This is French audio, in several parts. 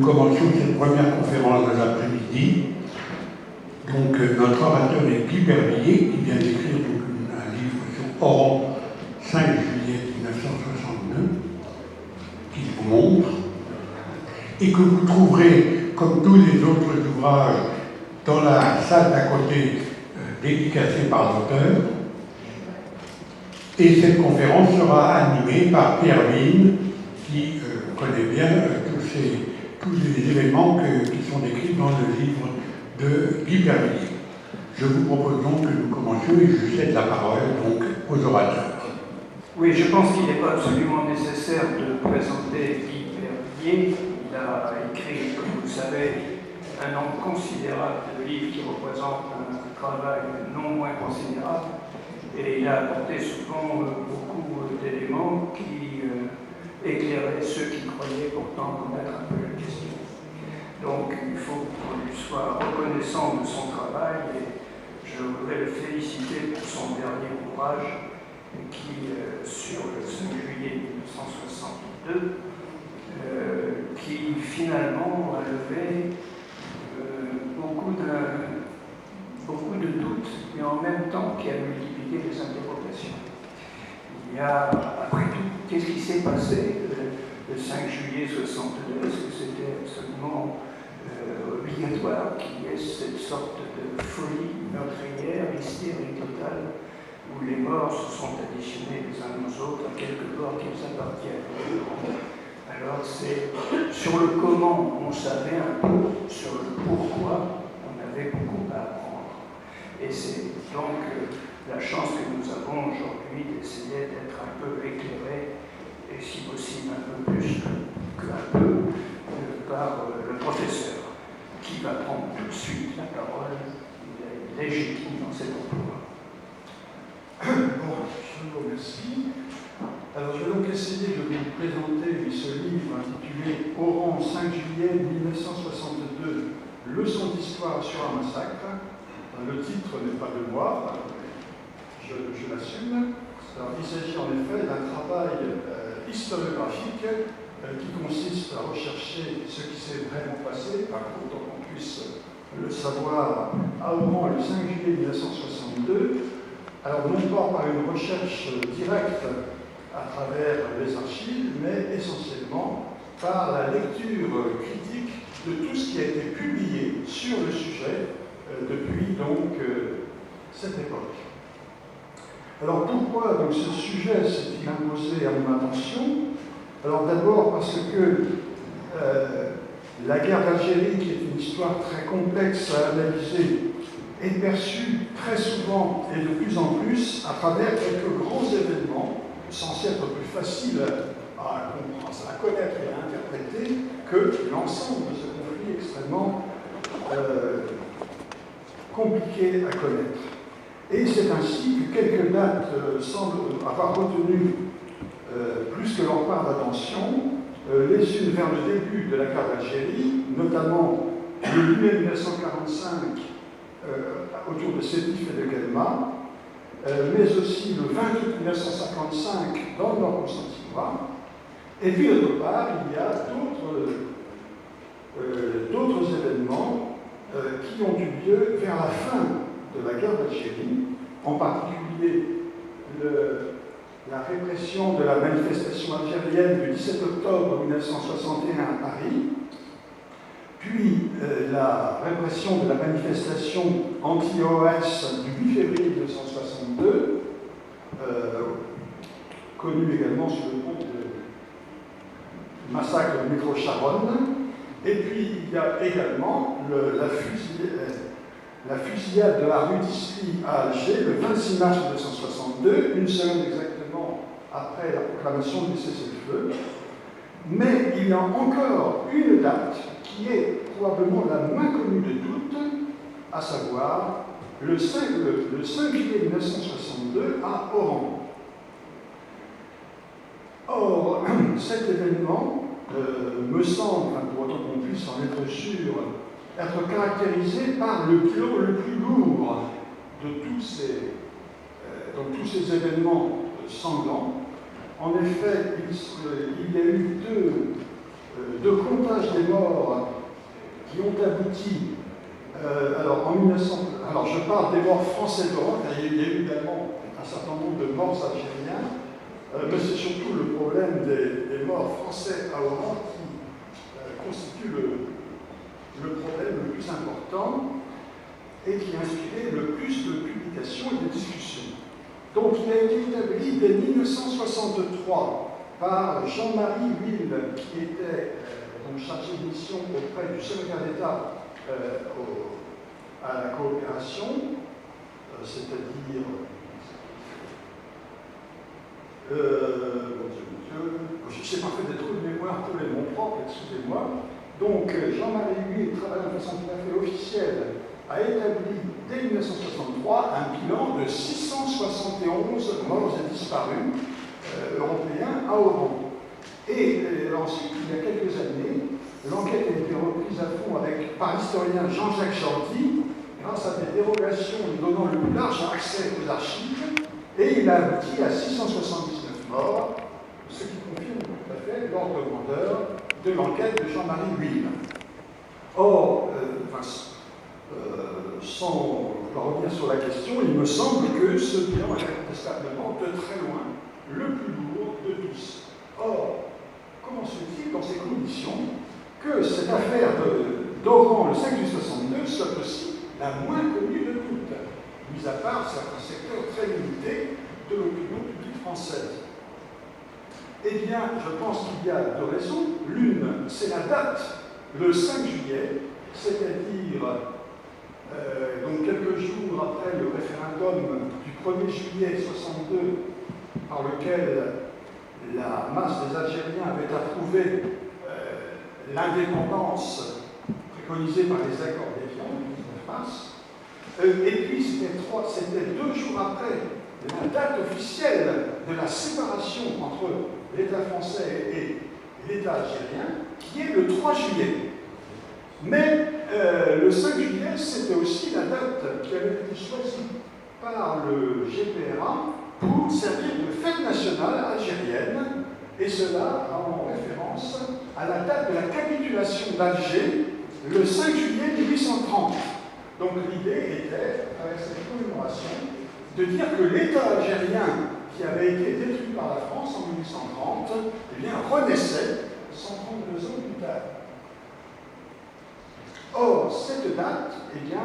nous commencions cette première conférence de l'après-midi. Donc, notre orateur est Guy Bervilliers, qui vient d'écrire un livre sur Oran, 5 juillet 1962, qu'il vous montre, et que vous trouverez, comme tous les autres ouvrages, dans la salle d'à côté, dédicacée par l'auteur. Et cette conférence sera animée par Pierre Vigne, qui connaît bien tous les événements qui sont décrits dans le livre de Guy Bervilliers. Je vous propose donc que nous commencions et je cède la parole donc aux orateurs. Oui, je pense qu'il n'est pas absolument nécessaire de présenter Guy Bervilliers. Il a écrit, comme vous le savez, un nombre considérable de livres qui représentent un travail non moins considérable. Et il a apporté souvent beaucoup d'éléments qui éclairaient ceux qui croyaient pourtant connaître un peu la question. Donc il faut qu'on lui soit reconnaissant de son travail et je voudrais le féliciter pour son dernier ouvrage qui, sur le 5 juillet 1962, qui finalement a levé beaucoup de doutes, mais en même temps qui a multiplié les interrogations. Il y a, après tout, qu'est-ce qui s'est passé le 5 juillet 1962? Est-ce que c'était absolument obligatoire qu'il y ait cette sorte de folie meurtrière, hystérie totale, où les morts se sont additionnés les uns aux autres à quelque part qu'ils appartiennent? Alors c'est sur le comment on savait un peu, sur le pourquoi on avait beaucoup à apprendre. Et c'est donc la chance que nous avons aujourd'hui d'essayer d'être un peu éclairés, et si possible un peu plus qu'un peu, par le professeur, qui va prendre tout de suite la parole. Il est légitime dans cet emploi. Bon, je vous remercie. Alors, je vais donc essayer de vous présenter ce livre intitulé Oran, 5 juillet 1962, leçon d'histoire sur un massacre. Le titre n'est pas de moi, je l'assume. Il s'agit en effet d'un travail historiographique qui consiste à rechercher ce qui s'est vraiment passé, autant qu'on puisse le savoir, à Oran le 5 juillet 1962. Alors, non pas par une recherche directe à travers les archives, mais essentiellement par la lecture critique de tout ce qui a été publié sur le sujet depuis donc cette époque. Alors pourquoi donc ce sujet s'est-il imposé à mon attention? Alors d'abord parce que la guerre d'Algérie, qui est une histoire très complexe à analyser, est perçue très souvent et de plus en plus à travers quelques grands événements censés être plus faciles à comprendre, à connaître et à interpréter que l'ensemble de ce conflit extrêmement compliqué à connaître. Et c'est ainsi que quelques dates semblent avoir retenu plus que leur part d'attention, les unes vers le début de la guerre d'Algérie, notamment le juillet 1945 autour de Sétif et de Guelma, mais aussi le 20 août 1955 dans le Nord-Constantinois. Et puis d'autre part, il y a d'autres événements qui ont eu lieu vers la fin de la guerre d'Algérie, en particulier la répression de la manifestation algérienne du 17 octobre 1961 à Paris, puis la répression de la manifestation anti-OS du 8 février 1962, connue également sous le nom de massacre du métro Charonne. Et puis il y a également la fusillade de la rue d'Isly à Alger le 26 mars 1962, une semaine exactement après la proclamation du cessez-le-feu. Mais il y a encore une date qui est probablement la moins connue de toutes, à savoir le 5 juillet 1962 à Oran. Or, cet événement me semble, pour autant qu'on puisse en être sûr, être caractérisé par le bilan le plus lourd de tous ces événements sanglants. En effet, il y a eu de comptage des morts qui ont abouti, alors je parle des morts français d'Oran, car il y a eu également un certain nombre de morts algériens, mais c'est surtout le problème des morts français à Oran qui constitue le problème le plus important et qui a inspiré le plus de publications et de discussions. Donc il a été établi dès 1963 par Jean-Marie Will, qui était donc chargé de mission auprès du secrétaire d'État à la coopération, c'est-à-dire je n'ai pas fait des trous de mémoire pour les noms propres, excusez-moi. Donc Jean-Marie Will, travaillant de façon tout à fait officielle, a établi dès 1963 un bilan de 671 morts et disparus européens à Oran. Et ensuite, il y a quelques années, l'enquête a été reprise à fond par l'historien Jean-Jacques Gentil, grâce à des dérogations lui donnant le plus large accès aux archives, et il a abouti à 679 morts, ce qui confirme tout à fait l'ordre grandeur de l'enquête de Jean-Marie Will. Or, sans revenir sur la question, il me semble que ce bilan est incontestablement de très loin le plus lourd de tous. Or, comment se fait-il dans ces conditions que cette affaire d'Oran le 5 juillet 62 soit aussi la moins connue de toutes, mis à part certains secteurs très limités de l'opinion publique française? Eh bien, je pense qu'il y a deux raisons. L'une, c'est la date, le 5 juillet, c'est-à-dire donc quelques jours après le référendum du 1er juillet 62, par lequel la masse des Algériens avait approuvé l'indépendance préconisée par les accords d'Évian du 19 mars. Et puis c'était 2 jours après la date officielle de la séparation entre l'État français et l'État algérien, qui est le 3 juillet. Mais le 5 juillet, c'était aussi la date qui avait été choisie par le GPRA pour servir de fête nationale algérienne, et cela en référence à la date de la capitulation d'Alger, le 5 juillet 1830. Donc l'idée était, avec cette commémoration, de dire que l'État algérien, qui avait été détruit par la France en 1830, eh bien, renaissait 132 ans plus tard. Or, cette date, eh bien,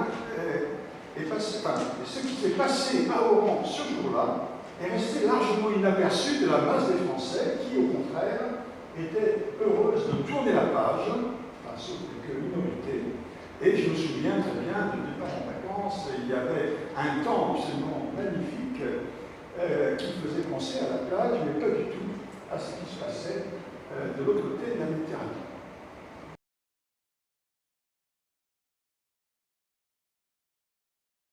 ce qui s'est passé à Oran ce jour-là est resté largement inaperçu de la masse des Français qui, au contraire, étaient heureuses de tourner la page, sauf quelques minorités. Et je me souviens très bien du départ en vacances, il y avait un temps absolument magnifique qui faisait penser à la plage, mais pas du tout à ce qui se passait de l'autre côté de la Méditerranée.